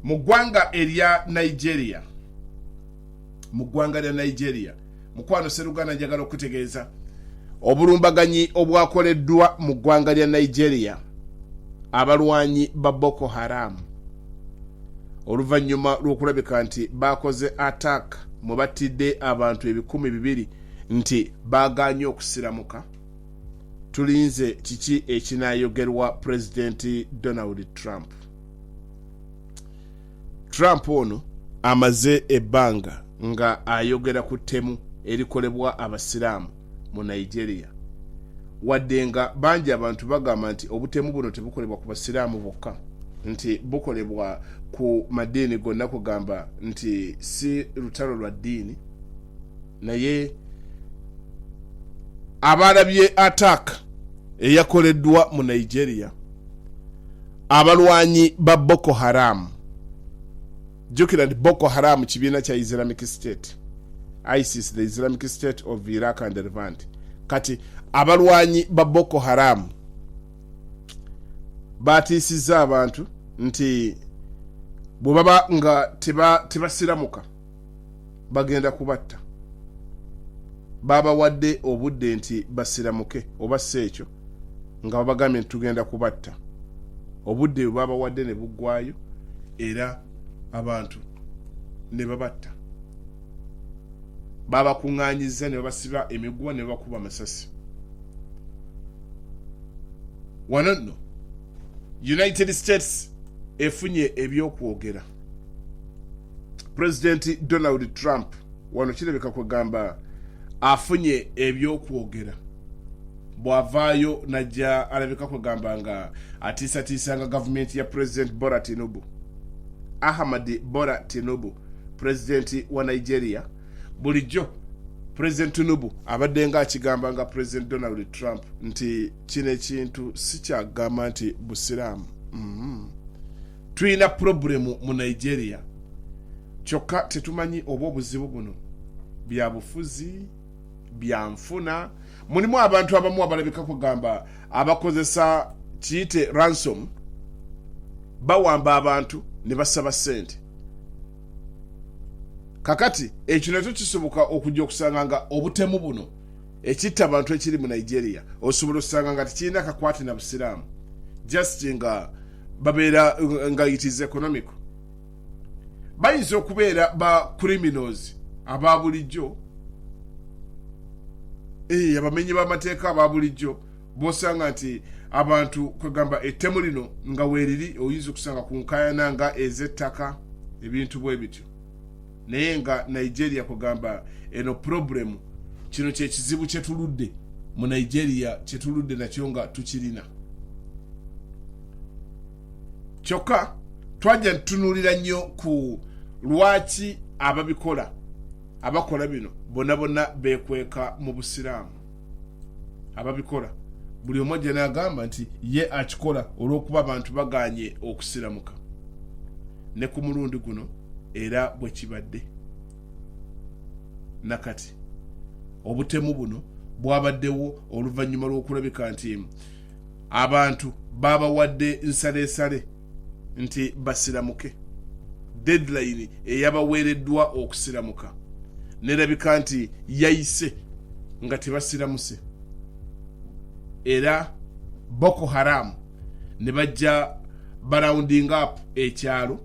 mu ggwanga erya Nigeria, mu ggwanga lya Nigeria, mukwano Seruganda njagala okutegeeza obulumbaganyi obwakoleddwa mu ggwanga lya Nigeria abalwanyi ba Boko Haram oluvannyuma lw'okulabika nti bakoze attack mu battidde abantu 200,000 nti baganye okusiramuka. Tulinze kiki ekinayogerwa President Donald Trump. Trump ono amaze ebbanga nga ayogera ku ttemu erikolebwa abasiraamu mu Nigeria, wadde nga bangi abantu bagamba nti obutemu buno tebukolebwa ku basiraamu bokka, nti bukolebwa ku madiini gonna, kugamba nti si lutalo lwa ddiini. Naye abalabye attack eyakoleddwa mu Nigeria abalwanyi ba Boko Haram, jukira nti Boko Haram kibiina kya Islamic State, ISIS, the Islamic State of Iraq and Levant. Kati abalwanyi ba Boko Haram batiisiza abantu nti bwebaba nga tebasiramuka bagenda kubatta. Babawadde obudde nti basiramuke oba si ekyo nga babagambye nti tugenda kubatta. Obudde bwe babawadde ne buggwayo era abantu ne babatta. Babakuŋŋaanyiza ne babasiba emiguwa ne bakuba amasasi. Wano nno United States efunye ebyokwogera. President Donald Trump wano kirabika kwegamba afunye ebyokwogera bwavaayo najja alabika kwegamba nga atiisatiisanga gavumenti ya President Bola Tinubu, Ahmad Bola Tinubu, president wa Nigeria. Bulijjo President Tinubu abadde nga akigamba nga President Donald Trump nti kino ekintu si kyagamba nti busiraamu. Tulina problemu mu Nigeria, kyokka tetumanyi oba obuzibu buno bya bufuzi, bya nfuna. Mulimu abantu abamu abalabika kugamba abakozesa kiyite ransom, bawamba abantu ne basaba ssente. Kakati ekyo nakyo kisoboka okujja okusanga nga obutemu buno ekitta abantu ekiri mu Nigeria osobola okusanga nga tekirina kakwate na busiraamu, just nga babeera nga it is economic. Bayinza okubeera ba criminals aba bulijjo, abamenyi b'amateeka aba bulijjo, bosanga nti abantu kwegamba ettemu lino nga weeriri oyinza okusanga ku nkayana nga ez'ettaka, ebintu bwe bityo. Naye nga Nigeria kugamba eno problemu, kino kye kizibu kyetuludde mu Nigeria, kyetuludde nakyo nga tukirina. Kyokka twajja ntunulira nnyo ku lwaki ababikola, abakola bino bonna bekweka mu busiraamu. Ababikola buli omu ajja n'agamba nti ye akikola olw'okuba abantu baganye okusiramuka. Ne ku mulundi guno era bwe kibadde. Nakati obutemu buno bwabaddewo oluvannyuma lw'okulabika nti abantu babawadde nsaleesale nti basiramuke. Deadline eyabaweereddwa okusiramuka nerabika nti yayise nga tebasiramuse. Era Boko Haram ne bajja barounding up ekyalo,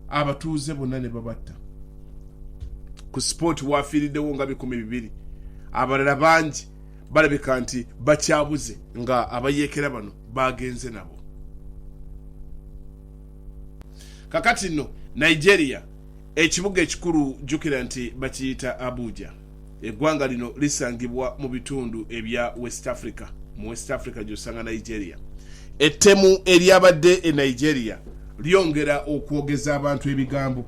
abatuuze bonna ne babatta. Ku sport wafiiriddewo nga 200,000. Abalala bangi balabika nti bakyabuze nga abayeekera bano bagenze nabo. Kakati nno Nigeria, ekibuga ekikulu jjukira nti bakiyita Abuja. Eggwanga lino lisangibwa mu bitundu ebya West Africa. Mu West Africa gy'osanga Nigeria. Ettemu eryabadde e Nigeria lyongera okwogeza abantu ebigambo.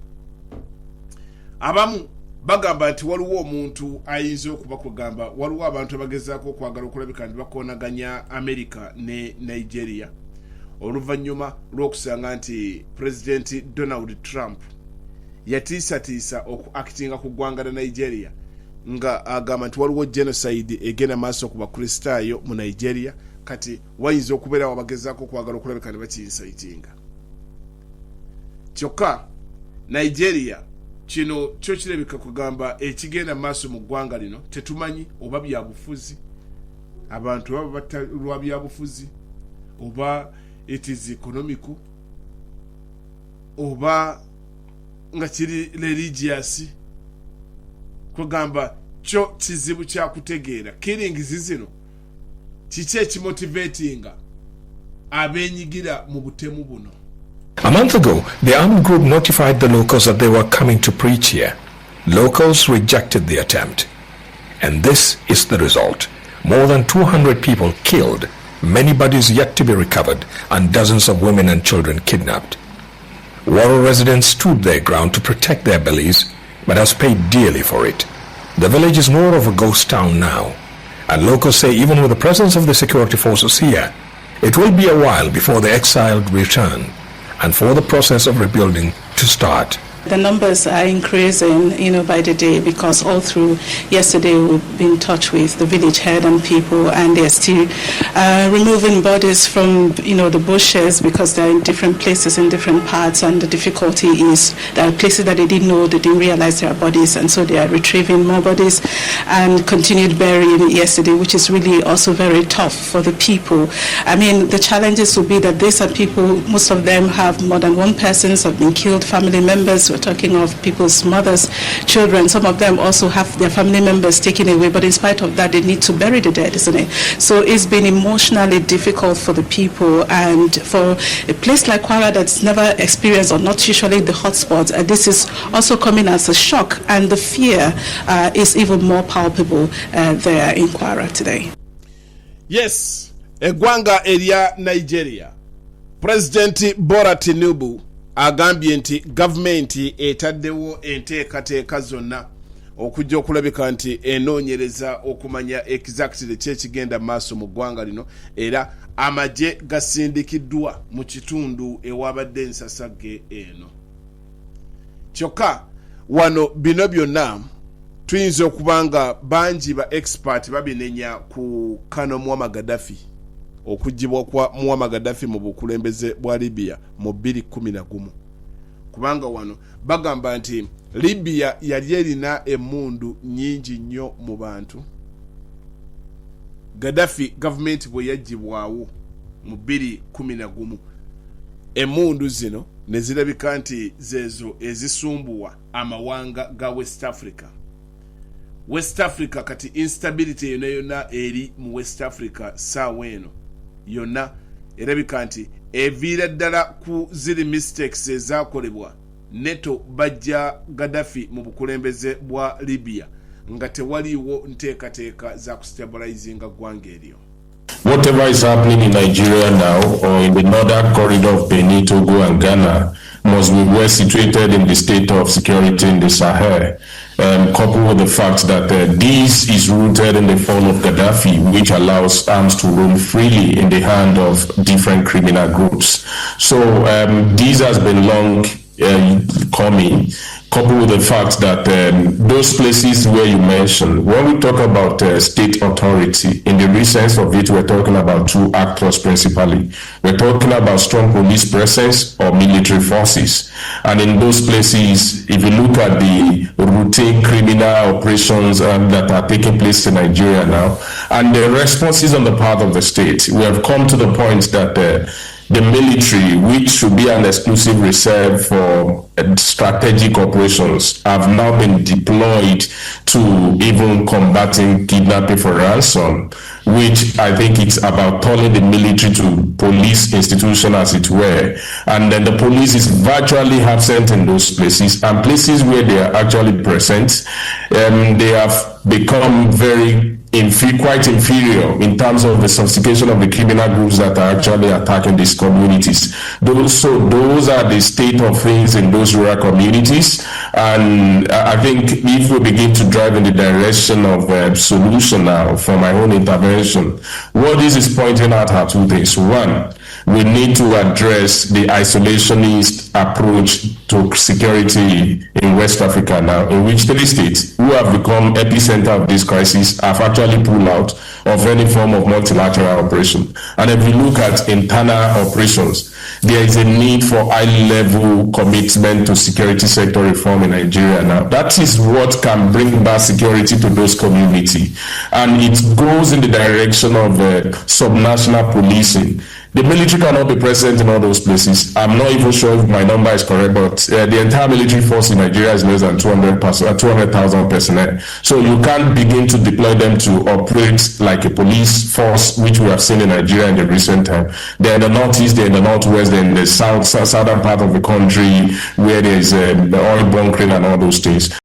Abamu bagamba nti waliwo omuntu ayinza okuba kugamba waliwo abantu abagezaako okwagala okulabika nti bakoonaganya America ne Nigeria oluvannyuma lw'okusanga nti President Donald Trump yatiisatiisa okuactinga ku ggwanga lya Nigeria nga agamba nti waliwo genocide egenda maaso ku bakristaayo mu Nigeria. Kati wayinza okubeerawo abagezaako okwagala okulabika nti bakiinsaitinga. kyokka Nigeria kino kyo kirabika kugamba ekigenda maaso mu ggwanga lino tetumanyi oba byabufuzi abantu baba batalwa byabufuzi oba it is economical oba nga kiri religious kugamba kyo kizibu kya kutegeera killings zino kiki ekimotivatinga abenyigira mu butemu buno. A month ago, the armed group notified the locals that they were coming to preach here. Locals rejected the attempt. And this is the result. More than 200 people killed, many bodies yet to be recovered, and dozens of women and children kidnapped. Waro residents stood their ground to protect their beliefs, but has paid dearly for it. The village is more of a ghost town now, and locals say even with the presence of the security forces here, it will be a while before the exiled return, and for the process of rebuilding to start. The numbers are increasing, by the day, because all through yesterday we've been in touch with the village head and people, and they're still removing bodies from, the bushes because they're in different places in different parts, and the difficulty is there are places that they didn't know, they didn't realize there are bodies, and so they are retrieving more bodies and continued burying yesterday, which is really also very tough for the people. I mean, the challenges will be that these are people, most of them have more than one person, have been killed, family members. We're talking of people's mothers, children. Some of them also have their family members taken away, but in spite of that, they need to bury the dead, isn't it? So it's been emotionally difficult for the people, and for a place like Kwara that's never experienced, or not usually the hotspots, this is also coming as a shock, and the fear is even more palpable there in Kwara today. Yes, eggwanga erya Nigeria. President Bola Tinubu agambye nti gavumenti etaddewo enteekateeka zonna okujja okulabika nti enoonyereza okumanya exactly kyekigenda maaso mu ggwanga lino, era amagye gasindikiddwa mu kitundu ewabadde ensasagge eno. Kyokka wano bino byonna tuyinza okubanga bangi ba expert babinenya ku Kano Muammar Gaddafi, okujjibwa kwa Muammar Gaddafi mu bukulembeze bwa Libya mu 2011, kubanga wano bagamba nti Libya yali erina emmundu nyingi nnyo mu bantu. Gaddafi government bwe yagibwawo mu 2011, emmundu zino ne zirabika nti zezo ezisumbuwa amawanga ga West Africa. West Africa kati instability yonna eri mu West Africa saawa eno yonna erabika nti eviira ddala ku ziri mistakes ezakolebwa neto bajja Gaddafi mu bukulembeze bwa Libya nga tewaliiwo nteekateeka za kustabilizinga ggwanga eryo. Whatever is happening in Nigeria now, or in the northern corridor of Benin, Togo and Ghana, must be well situated in the state of security in the Sahel, coupled with the fact that this is rooted in the fall of Gaddafi, which allows arms to roam freely in the hand of different criminal groups. So this has been long coming, coupled with the fact that those places where you mentioned, when we talk about state authority, in the real sense of it, we're talking about two actors principally. We're talking about strong police presence or military forces. And in those places, if you look at the routine criminal operations that are taking place in Nigeria now, and the responses on the part of the state, we have come to the point that the military, which should be an exclusive reserve for strategic operations, have now been deployed to even combating kidnapping for ransom, which I think it's about turning the military to police institution, as it were. And then the police is virtually absent in those places, and places where they are actually present, they have become quite inferior in terms of the sophistication of the criminal groups that are actually attacking these communities. Those are the state of things in those rural communities, and I think if we begin to drive in the direction of solution now for my own intervention, what this is pointing out are two things. One, we need to address the isolationist approach to security in West Africa now, in which 3 states who have become epicenter of this crisis have actually pulled out of any form of multilateral operation. And if you look at internal operations, there is a need for high-level commitment to security sector reform in Nigeria now. That is what can bring back security to those communities. And it goes in the direction of subnational policing. The military cannot be present in all those places. I'm not even sure if my number is correct, but the entire military force in Nigeria is less than 200,000 personnel. So you can't begin to deploy them to operate like a police force, which we have seen in Nigeria in the recent time. They're in the northeast, they're in the northwest, they're in the southern part of the country where there is the oil bunkering and all those things.